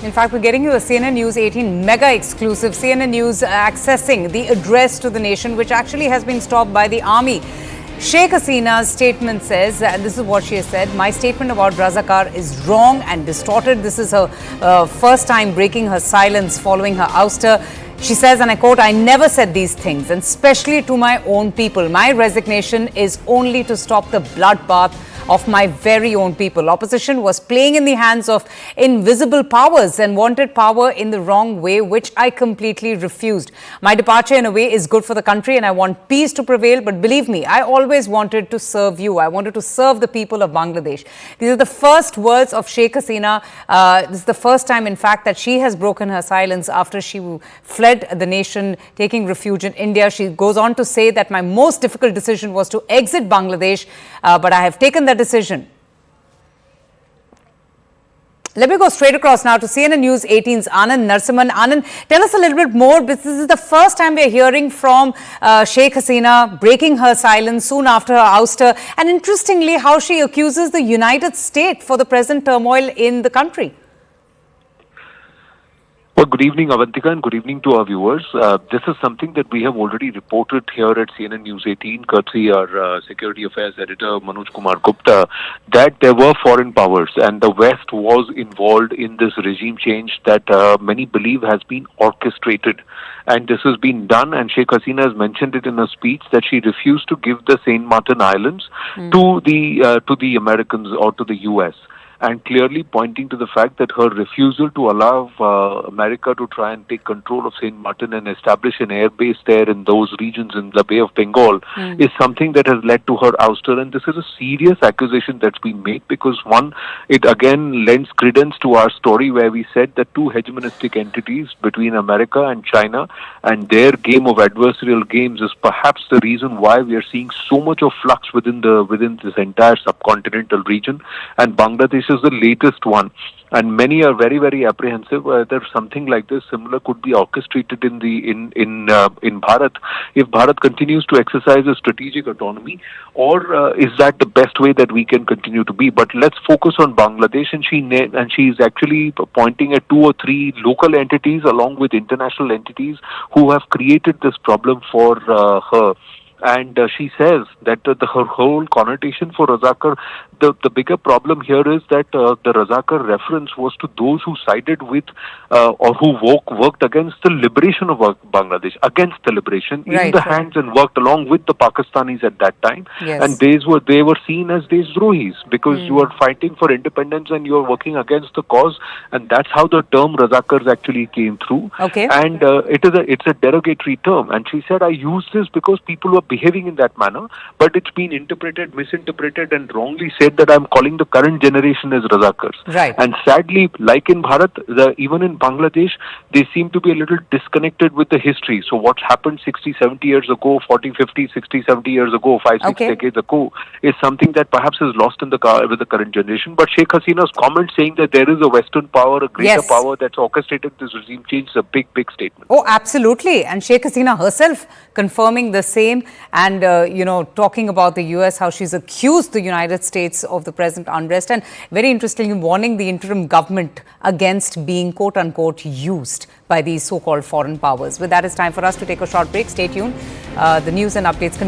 In fact, we're getting you a CNN News 18 mega exclusive. CNN News accessing the address to the nation, which actually has been stopped by the army. Sheikh Hasina's statement says, and this is what she has said, my statement about Razakar is wrong and distorted. This is her first time breaking her silence following her ouster. She says, and I quote, I never said these things, and especially to my own people. My resignation is only to stop the bloodbath of my very own people. Opposition was playing in the hands of invisible powers and wanted power in the wrong way, which I completely refused. My departure in a way is good for the country and I want peace to prevail. But believe me, I always wanted to serve you. I wanted to serve the people of Bangladesh. These are the first words of Sheikh Hasina. This is the first time, in fact, that she has broken her silence after she fled the nation, taking refuge in India. She goes on to say that my most difficult decision was to exit Bangladesh, but I have taken that decision. Let me go straight across now to CNN News 18's Anand Narsimhan. Anand, tell us a little bit more. This is the first time we're hearing from Sheikh Hasina breaking her silence soon after her ouster. And interestingly, how she accuses the United States for the present turmoil in the country. Well, good evening, Avantika, and good evening to our viewers. This is something that we have already reported here at CNN News 18, courtesy our Security Affairs Editor, Manoj Kumar Gupta, that there were foreign powers and the West was involved in this regime change that many believe has been orchestrated. And this has been done, and Sheikh Hasina has mentioned it in a speech that she refused to give the Saint Martin Islands to the Americans or to the US. And clearly pointing to the fact that her refusal to allow America to try and take control of Saint Martin and establish an air base there in those regions in the Bay of Bengal is something that has led to her ouster. And this is a serious accusation that's been made because, one, it again lends credence to our story where we said that two hegemonistic entities between America and China and their game of adversarial games is perhaps the reason why we are seeing so much of flux within this entire subcontinental region. And Bangladesh is the latest one, and many are very, very apprehensive whether something like this similar could be orchestrated in Bharat if Bharat continues to exercise a strategic autonomy, or is that the best way that we can continue to be? But let's focus on Bangladesh, and she is actually pointing at 2 or 3 local entities along with international entities who have created this problem for her. And she says that her whole connotation for Razakar, the bigger problem here is that the Razakar reference was to those who sided with or who worked against the liberation of Bangladesh, against the liberation in the hands and worked along with the Pakistanis at that time. Yes. And they were seen as Desdrohis because you are fighting for independence and you are working against the cause, and that's how the term Razakars actually came through. Okay. And it's a derogatory term. And she said, I use this because people were behaving in that manner, but it's been misinterpreted and wrongly said that I'm calling the current generation as Razakars. Right. And sadly, like in Bharat, even in Bangladesh, they seem to be a little disconnected with the history. So what's happened 60, 70 years ago, 40, 50, 60, 70 years ago, 5, 6 decades ago, is something that perhaps is lost in with the current generation. But Sheikh Hasina's comment saying that there is a Western power, a greater power that's orchestrated this regime change is a big, big statement. Oh, absolutely. And Sheikh Hasina herself confirming the same and, talking about the US, how she's accused the United States of the present unrest and very interestingly warning the interim government against being quote unquote used by these so-called foreign powers. With that, it's time for us to take a short break. Stay tuned. The news and updates continue.